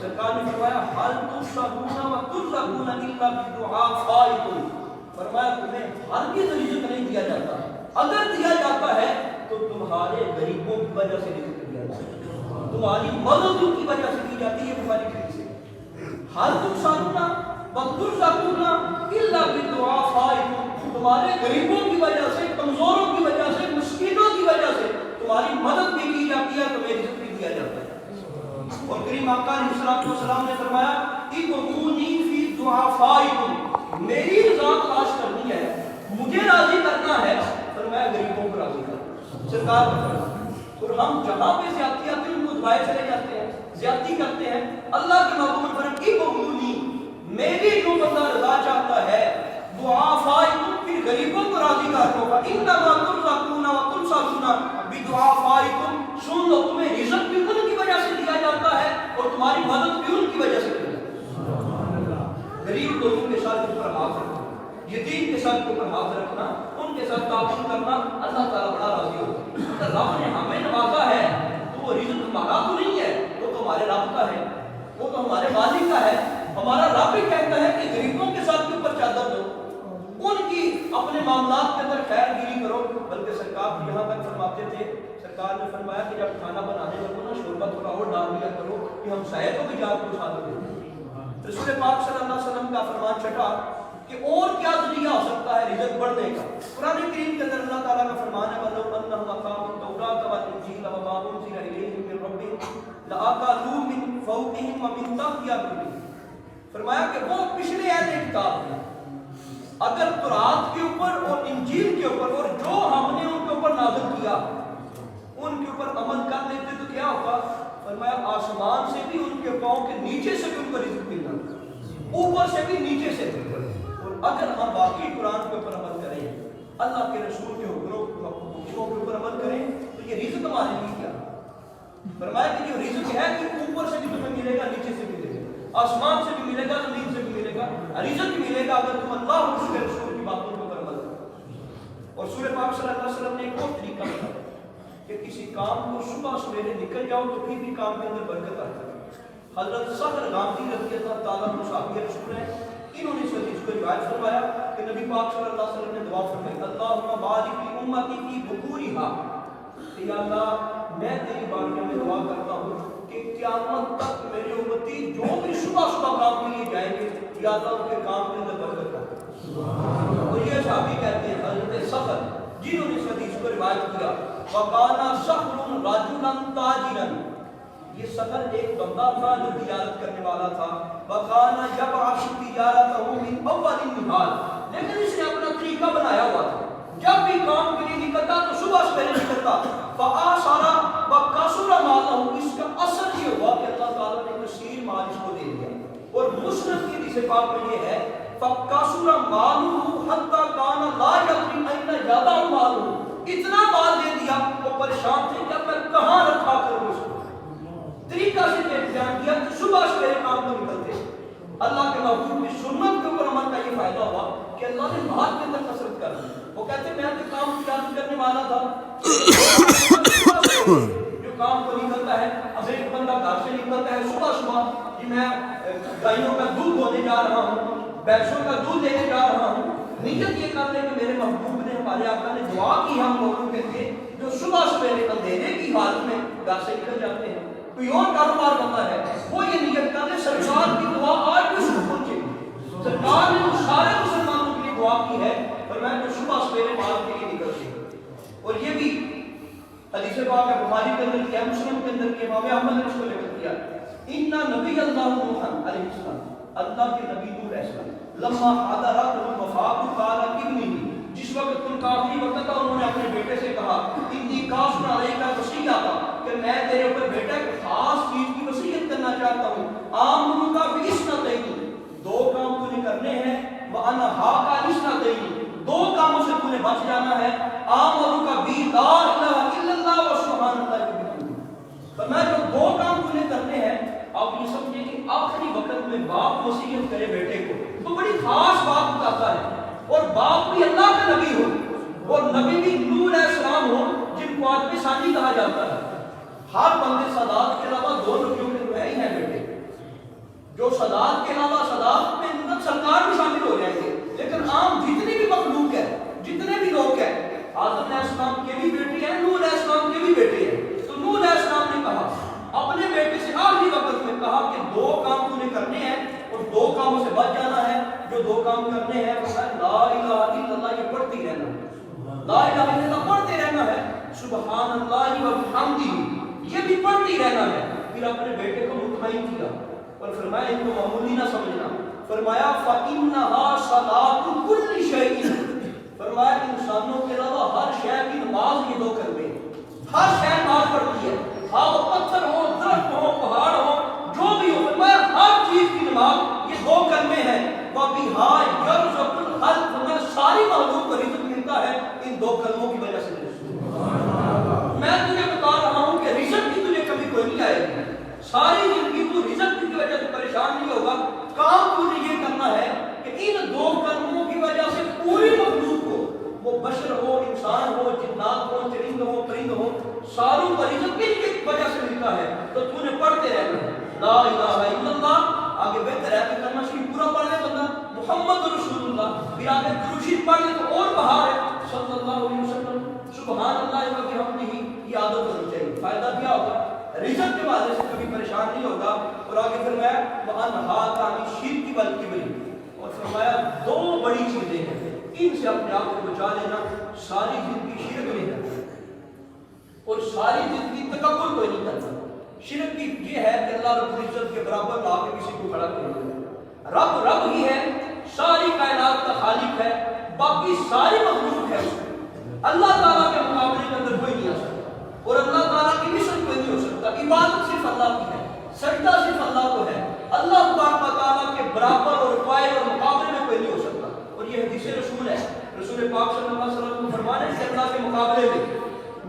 سرکار نے فرمایا حل تشربون وترزقون الا بدعائکم، فرمایا تمہیں ہرگز رزق نہیں دیا جاتا، اگر دیا جاتا ہے تو تمہارے غریبوں کی وجہ سے رزق دیا جاتا ہے، تمہاری مدد کی وجہ سے کی جاتی ہے، تمہاری فکر سے۔ حل تشربون وترزقون الا بدعائکم، تمہارے غریبوں کی وجہ سے، کمزوروں کی وجہ سے، مسکینوں کی وجہ سے تمہاری مدد بھی کی جاتی ہے، تمہیں رزق بھی دیا جاتا ہے۔ اور کریم آقا علیہ السلام نے فرمایا ادعونی فی ضعفائکم، میری رضا تلاش کرنی ہے، مجھے راضی کرنا ہے، فرمایا غریبوں کو راضی کرنا، سرکار نے فرمایا۔ اور ہم جہاں پہ زیادتی آتی ہے ان کو دبائے چلے جاتے ہیں، زیادتی کرتے ہیں، اللہ کے محبوب نے فرمایا ادعونی، میری جو بندہ رضا چاہتا ہے، ضعفائکم، پھر غریبوں کو راضی کر دو، انما ترزقون وتنصرون بدعفائکم، سن لو تمہیں رزق بھی ان کی وجہ سے دیا جاتا ہے اور تمہاری مدد بھی ان کی وجہ سے کی جاتی ہے۔ غریب لوگوں کے ساتھ اوپر ہاتھ رکھنا، یتیم کے ساتھ اوپر ہاتھ رکھنا، ان کے ساتھ تعاون کرنا، اللہ تعالیٰ بڑا راضی ہوتا ہے۔ اگر رب نے ہمیں نوازا ہے تو وہ رزق ہمارا تو نہیں ہے، وہ تو ہمارے رب کا ہے، وہ تو ہمارے مالک کا ہے۔ ہمارا رب بھی کہتا ہے کہ غریبوں کے ساتھ اوپر چادر دو، ان کی اپنے معاملات کے اندر خیر گیری کرو۔ بلکہ سرکار یہاں تک فرماتے تھے، سرکار نے فرمایا کہ جب کھانا بنانے لگو نا شروع تجربہ تھوڑا اور ڈال دیا کرو کہ ہم شاید کو بھی جان کو ساتھ دیں۔ رسول پاک صلی اللہ علیہ وسلم کا فرمان چھٹا کہ اور کیا ذریعہ ہو سکتا ہے رزق بڑھنے کا؟ قرآن کریم کے اندر اللہ تعالیٰ کا فرمان ہے وَلَوْ أَنَّهُمْ أَقَامُوا التَّوْرَاةَ وَالْإِنْجِيلَ وَمَا أُنزِلَ إِلَيْهِم مِّن رَّبِّهِمْ لَأَكَلُوا مِن فَوْقِهِم وَمِن تَحْتِ أَرْجُلِهِم۔ فرمایا کہ وہ پچھلے اہل کتاب ہیں، اگر تورات کے اوپر اور انجیل کے اوپر اور جو ہم نے ان کے اوپر نازل کیا ان کے اوپر عمل کر لیتے تو کیا ہوگا؟ فرمایا آسمان سے بھی ان کے پاؤں کے نیچے سے بھی ان کو رزق ملنا، اوپر سے بھی نیچے سے بھی۔ اور اگر ہم باقی قرآن کے اوپر عمل کریں، اللہ کے رسول کے حکموں کے اوپر عمل کریں تو یہ رزق ہمارے لیے کیا؟ فرمایا کہ جو رزق ہے کہ اوپر سے بھی تمہیں ملے گا، نیچے سے بھی ملے گا، آسمان سے بھی ملے گا، زمین سے بھی ملے گا، رزق ملے گا اگر تم اللہ اور اس کے رسول کی باتوں کے اوپر عمل کرو۔ اور رسول پاک صلی اللہ علیہ وسلم نے ایک اور طریقہ بتایا کہ کسی کام کو صبح سویرے نکل جاؤ تو پھر بھی کام کے اندر برکت آتی ہے۔ حضرت سخر غامدی رضی اللہ تعالیٰ عنہ صحابی رسول ہیں، انہوں نے اس حدیث کو روایت فرمایا کہ نبی پاک صلی اللہ علیہ وسلم نے دعا فرمائی اللہم بارک لی امتی فی بکورہا، کہ یا اللہ میں تیری بارگاہ میں دعا کرتا ہوں کہ قیامت تک میری امتی جو بھی صبح صبح کام کے لیے جائیں گے یا اللہ ان کے کام کے اندر برکت آتی۔ اور یہ صحابی کہتے ہیں حضرت سخر جنہوں نے اس حدیث کو روایت کیا وَقَانَ سَخْرٌ رَجُلًا تَاجِرًا، یہ سخر ایک بندہ تھا جو تجارت کرنے والا تھا، وَقَانَ يَبْعَثُ تِجَارَتَهُ مِنْ أَوَّلِ النَّهَارِ، لیکن اس نے اپنا طریقہ بنایا ہوا تھا، جب بھی کام کے لیے نکلتا تو صبح سویرے نکلتا، فَآثَرَ وَكَثُرَ مَالَهُ، اس کا اثر یہ ہوا کہ اللہ تعالیٰ نے کثیر مال اس کو دے دیا۔ اور مسلم کی حدیث پاک میں یہ ہے فَكَثُرَ مَالُهُ حَتَّى كَانَ لَا يَدْرِي أَيْنَ يَضَعُ مَالُهُ، اتنا مال دے دیا وہ پریشان تھے کہ اب میں کہاں رکھا کروں اس کو۔ طریقہ سے انتظام کیا کہ صبح سویرے کام کو نکلتے، اللہ کے محبوب کی سنت کے اوپر عمل کا یہ فائدہ ہوا کہ اللہ نے مال کے اندر کثرت کر دی۔ وہ کہتے میں تو کام تجارت کرنے والا تھا، جو کام کو نکلتا ہے، اب ایک بندہ گھر سے نکلتا ہے صبح صبح کہ میں گائیوں کا دودھ دھونے جا رہا ہوں، بھینسوں کا دودھ لینے جا رہا ہوں، نیت یہ کر لے کہ میرے محبوب نے ہمارے آقا نے دعا کی ہم لوگوں کے لیے جو صبح سویرے اندھیرے کی حالت میں گھر سے نکل جاتے ہیں، کوئی اور کاروبار بنتا ہے وہ یہ نیت کر لے سرکار کی دعا آج بھی اس کو پہنچے گی، سرکار نے سارے مسلمانوں کے لیے دعا کی ہے اور میں تو صبح سویرے مال کے لیے نکلتے ہیں۔ اور یہ بھی حدیث پاک ہے بخاری کے اندر کیا، مسلم کے اندر کیا، امام احمد نے اس کو ذکر کیا ان نبی اللہ نوح علیہ السلام، اللہ کے نبی نوح علیہ السلام لما حضرت الوفات قال ابنی، جس وقت ان کا آخری وقت تھا انہوں نے اپنے بیٹے سے کہا انی قاسم علیک وصیہ تھا کہ میں تیرے اوپر بیٹا ایک خاص چیز کی وصیت کرنا چاہتا ہوں، آمن کا بِإِسْنَتَيْنِ، دو کام تجھے کرنے ہیں، وَأَنْهَاكَ عَنِ اثْنَتَيْنِ، دو کاموں سے تجھے بچ جانا ہے، آمن کا بِلَا الَّهَ إِلَّا اللَّهُ وَسُبْحَانَ اللَّهِ وَبِحَمْدِهِ، فرمایا جو دو کام تجھے کرنے ہیں، آپ یہ سمجھیں کہ آخری وقت میں باپ وصیت کرے بیٹے کو تو بڑی خاص بات بتاتا ہے، اور باپ بھی اللہ کا نبی ہو اور نبی بھی نوح علیہ السلام ہو جن کو آدمی ثانی کہا جاتا ہے۔ ہر بندے سادات کے علاوہ دو نبیوں کے تو ہے ہی ہیں بیٹے، جو سادات کے علاوہ سادات میں اندر سرکار بھی شامل ہو جائیں گے، لیکن عام جتنی بھی مخلوق ہے، جتنے بھی لوگ ہیں، آدم علیہ السلام کے بھی بیٹے ہیں، نوح علیہ السلام کے بھی بیٹے ہیں، تو نوح علیہ السلام نے کہا اپنے بیٹے سے آخری وقت میں کہا کہ دو کام تمہیں کرنے ہیں اور دو کاموں سے بچ جانا ہے، جو دو کام کرنے ہیں وہ ہے لا الہ الا اللہ، یہ پڑھتی رہنا ہے، لا الہ الا اللہ پڑھتے رہنا ہے، سبحان اللہ و بحمدہ یہ بھی پڑھتی رہنا ہے۔ پھر اپنے بیٹے کو مطمئن کیا اور فرمایا ان کو معمولی نہ سمجھنا، فرمایا فَإِنَّهَا صَلَاةُ كُلِّ شَيْءٍ، فرمایا انسانوں کے علاوہ ہر شے کی نماز یہ دو کرتے ہیں، ہر شے نماز پڑھتی ہے، ہاں وہ پتھر ہو، درخت ہو، پہاڑ ہو، جو بھی ہو، فرمایا ہر چیز کی نماز یہ دو کرنے ہیں، وَبِهَا يَرْزُقُ الْخَلْقُ، فرمایا ساری مخلوق کو رزق ملتا ہے ان دو کلموں کی وجہ سے۔ میں تجھے بتا رہا ہوں کہ رزق کی تجھے کبھی کوئی نہیں آئے گی، ساری زندگی تو رزق کی وجہ سے پریشان نہیں ہوگا، کام تجھے یہ کرنا ہے کہ ان دو کلموں کی وجہ سے پوری مخلوق کو، وہ بشر ہو، انسان ہو، جنات ہو، چرند ہو، پرند ہو، ساروں کا رزق ان کی وجہ سے ملتا ہے، تو تو نے پڑھتے رہنا ہے لا الہ الا اللہ، آگے بہتر ہے کہ کرنا شریف پورا پڑھ لے بندہ محمد رسول اللہ، پھر آگے درود شریف پڑھ لے تو اور بہار ہے صلی اللہ علیہ وسلم، سبحان اللہ و بحمدہ، یہ عادت ہونی چاہیے۔ فائدہ کیا ہوگا؟ رزق کے حوالے سے کبھی پریشان نہیں ہوگا. اور آگے فرمایا وَأَنْهَاكَ عَنِ الشِّرْكِ وَالْكِبْرِ, اور فرمایا دو بڑی چیزیں ہیں, ان سے اپنے آپ کو بچا لینا. ساری زندگی شرک نہیں کرنا اور ساری زندگی تکبر کوئی نہیں کرنا. شرک کی یہ ہے کہ اللہ رب العزت کے برابر لا کے کسی کو کھڑا کر دیا. رب ہی ہے, ساری کائنات کا خالق ہے, باقی ساری مخلوق ہے. اللہ تعالیٰ کے مقابلے کے اندر کوئی نہیں آ سکتا اور اللہ تعالیٰ کی مثل کوئی نہیں ہو سکتا. عبادت صرف اللہ کی ہے, سجدہ صرف اللہ کو ہے. اللہ تبارک و تعالیٰ کے برابر اور فائل اور مقابلے میں کوئی نہیں ہو سکتا. اور یہ حدیث رسول ہے, رسول پاک صلی اللہ علیہ وسلم کو فرمانے سے اللہ کے مقابلے میں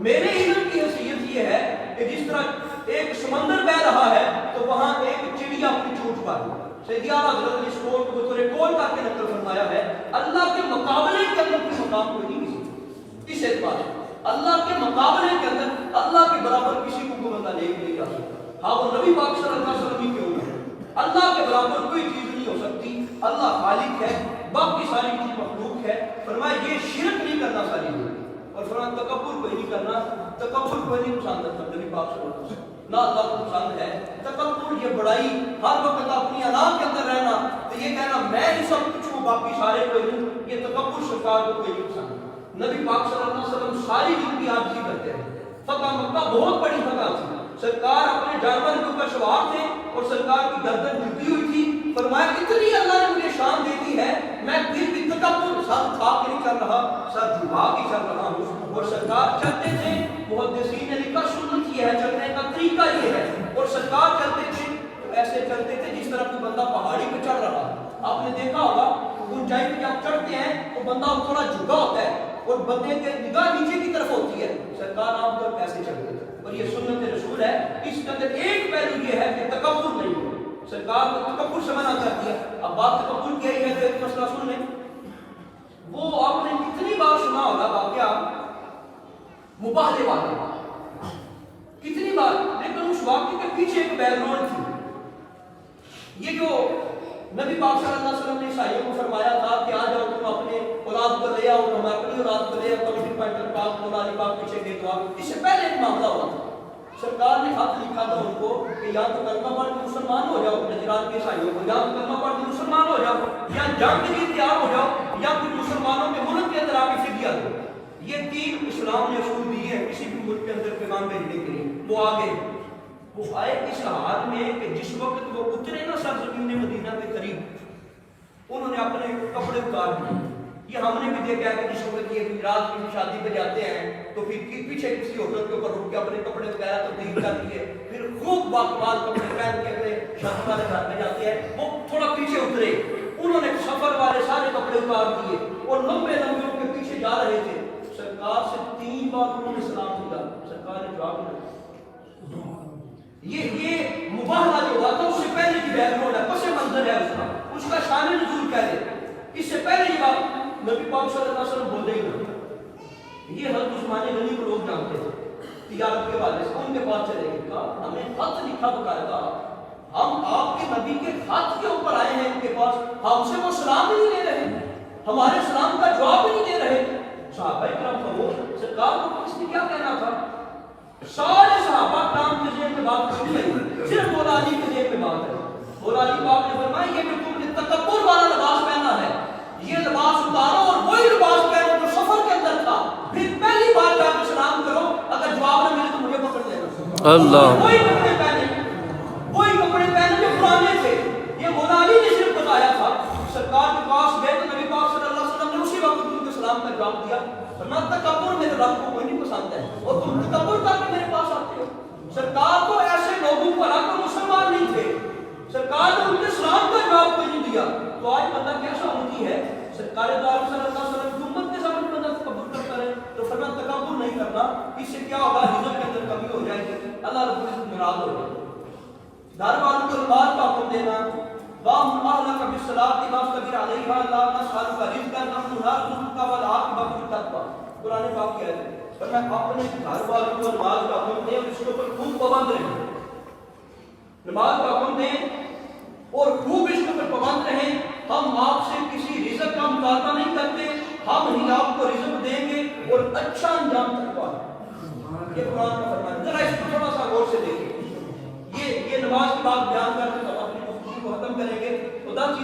میرے علم کی حیثیت یہ ہے کہ جس طرح ایک سمندر بہ رہا ہے تو وہاں ایک چڑیا اپنی چونچ پر, سیدی اعلیٰ حضرت نے اس قول کو بطور قول کر کے نقل فرمایا ہے, اللہ کے مقابلے کے اندر کوئی مقام کوئی نہیں کسی. اس اعتبار سے اللہ کے مقابلے کے اندر اللہ کے برابر کسی کو کوئی بندہ نہیں جا سکتا. ہاں وہ نبی پاک صلی اللہ علیہ وسلم کیوں ہے, اللہ کے برابر کوئی چیز نہیں ہو سکتی. اللہ خالق ہے, باقی ساری چیز مخلوق ہے. فرمایا یہ شرک نہیں کرنا ساری چیز, اور فرمایا تکبر کوئی نہیں کرنا. تکبر کوئی نہیں پسند کرتا نبی پاک صلی اللہ علیہ وسلم, نہ اللہ کو پسند ہے. تکبر یہ بڑائی, ہر وقت اپنی انا کے اندر رہنا, تو یہ کہنا میں ہی سب کچھ ہوں باقی سارے کوئی نہیں, یہ تکبر سرکار کو کوئی نہیں پسند. نبی پاک صلی اللہ علیہ وسلم ساری زندگی عاجزی کرتے ہیں. فتح مکہ بہت بڑی فتح تھی, سرکار اپنے جانور کے اوپر سوار تھے اور سرکار کی گردن جھکی ہوئی تھی. فرمایا اتنی اللہ نے مجھے شان دے دی ہے, میں پھر بھی تکبر سر کھا کے نہیں چل رہا, سر جھکا کے چل رہا ہوں. اور سرکار چلتے تھے, محدثین نے لکھا سنت یہ ہے, چلنے کا طریقہ یہ ہے. اور سرکار چلتے تھے تو ایسے چلتے تھے جس طرح کوئی بندہ پہاڑی پہ چڑھ رہا ہے. آپ نے دیکھا ہوگا اونچائی پہ جب چڑھتے ہیں تو بندہ تھوڑا جھکا ہوتا ہے اور بندے کی نگاہ نیچے کی طرف ہوتی ہے. سرکار عام طور پر ایسے چلتے تھے, اور یہ سنت رسول ہے. اس کے اندر ایک پہلو یہ ہے کہ تکبر نہیں ہو. سرکار کو تکبر سے منع کر دیا. اب بات تکبر کی ہے تو ایک مسئلہ سن لیں. وہ آپ نے کتنی بار سنا ہوگا واقعہ مباہلے والا, کتنی بار, لیکن اس واقعے کے پیچھے ایک بیک گراؤنڈ تھی. یہ جو نبی پاک صلی اللہ علیہ وسلم نے عیسائیوں کو فرمایا تھا کہ آ جاؤ تم اپنے اولاد کو لے آؤ, تم اپنی اولاد کو لے آؤ, تم پینٹر پاک مولا علی پاک پیچھے دے دو. اس سے پہلے ایک معاملہ ہوا تھا. سرکار نے خط لکھا تھا ان کو کہ یا تو کلمہ پڑھ کے مسلمان ہو جاؤ, نجران کے عیسائیوں کو, یا تو کلمہ پڑھ کے مسلمان ہو جاؤ, یا جنگ کے لیے تیار ہو جاؤ, یا پھر مسلمانوں کے ملک کے اندر آ کے فدیہ دو. یہ تین اسلام نے اصول دیے ہیں کسی بھی ملک کے اندر پیغام بھیجنے کے لیے. وہ آگے وہ آئے اس حال میں کہ جس وقت وہ اترے نا سرزمین مدینہ کے قریب, انہوں نے اپنے کپڑے اتار دیے. یہ ہم نے بھی دیکھا ہے کہ جس وقت یہ رات کی شادی پہ جاتے ہیں تو پھر پیچھے کسی ہوٹل کے اوپر رک کے اپنے کپڑے وغیرہ تبدیل کر دیے, پھر خوب باکمال کپڑے پہن کے اپنے شادی والے گھر میں جاتے ہیں. وہ تھوڑا پیچھے اترے, انہوں نے سفر والے سارے کپڑے اتار دیے اور لمبے لمبے ان کے پیچھے جا رہے تھے. سرکار سے 3 بار انہوں نے سلام کیا, سرکار نے جواب نہیں. یہ مباہلہ جو ہوا تھا اس سے پہلے کی بیک گراؤنڈ ہے, پس منظر ہے اس کا شان نزول کہہ دے. اس سے پہلے یہ بات نبی پاک صلی اللہ علیہ وسلم بولتے ہی نہیں. یہ حضرت عثمان غنی کو لوگ جانتے تھے تجارت کے والے سے, ان کے پاس چلے گئے, کہا ہمیں خط لکھا بتایا تھا, ہم آپ کے نبی کے خط کے اوپر آئے ہیں ان کے پاس, ہم سے وہ سلام بھی نہیں دے رہے, ہمارے سلام کا جواب بھی نہیں دے رہے. صحابہ کرام خاموش. سرکار کو اس نے کیا کہنا تھا؟ سارے صحابہ کام کے ذہن میں بات سن رہی, صرف مولا علی کے ذہن میں بات ہے. مولا علی پاک نے فرمایا یہ کہ تم نے تکبر والا لباس پہنا ہے, یہ لباس اتارو اور وہی لباس پہنو جو سفر کے اندر تھا, پھر پہلی بار جا کے سلام کرو, اگر جواب نہ ملے تو مجھے پکڑ لینا. اللہ وہی کپڑے پہنے, وہی کپڑے پہنے جو پرانے تھے. یہ مولا علی نے صرف بتایا تھا. سرکار کے پاس گئے تو نبی پاک صلی اللہ علیہ وسلم نے اسی وقت ان کے سلام کا جواب دیا. فرمایا تکبر میرے رب کو کوئی نہیں پسند ہے اور تم تکبر کر کے میرے پاس آتے ہو. سرکار تو ایسے لوگوں پر آ کر مسلمان نہیں تھے, سرکار نے ان کے سلام کا جواب کوئی نہیں دیا. تو آج بندہ کیسا ہوتی ہے, سرکار دو عالم صلی اللہ علیہ وسلم کی امت کے سامنے بندہ تکبر کرتا رہے تو فرمایا تکبر نہیں کرنا. اس سے کیا ہوگا, ہجرت کے اندر کمی ہو جائے گی, اللہ رب العزت ناراض ہو جائے گا. گھر والوں کو نماز کا حکم دینا, وَأَمُرْ أَهْلَكَ بِالصَّلَاةِ وَاصْطَبِرْ عَلَيْهَا لَا نَسْأَلُكَ رِزْقًا نَحْنُ نَرْزُقُكَ وَالْعَاقِبَةُ لِلتَّقْوَىٰ. قرآن پاک کی آیت ہے. فرمایا اپنے گھر والوں کو نماز کا حکم دیں اور اس کے اوپر خوب پابند رہیں, نماز کا حکم دیں اور خوب اس کے اوپر پابند رہیں. ہم آپ سے کسی رزق کا مطالبہ نہیں کرتے, ہم ہی آپ کو رزق دیں گے اور اچھا انجام تقویٰ. یہ قرآن کا فرمان ہے. ذرا اس کو تھوڑا سا غور سے دیکھیں.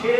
6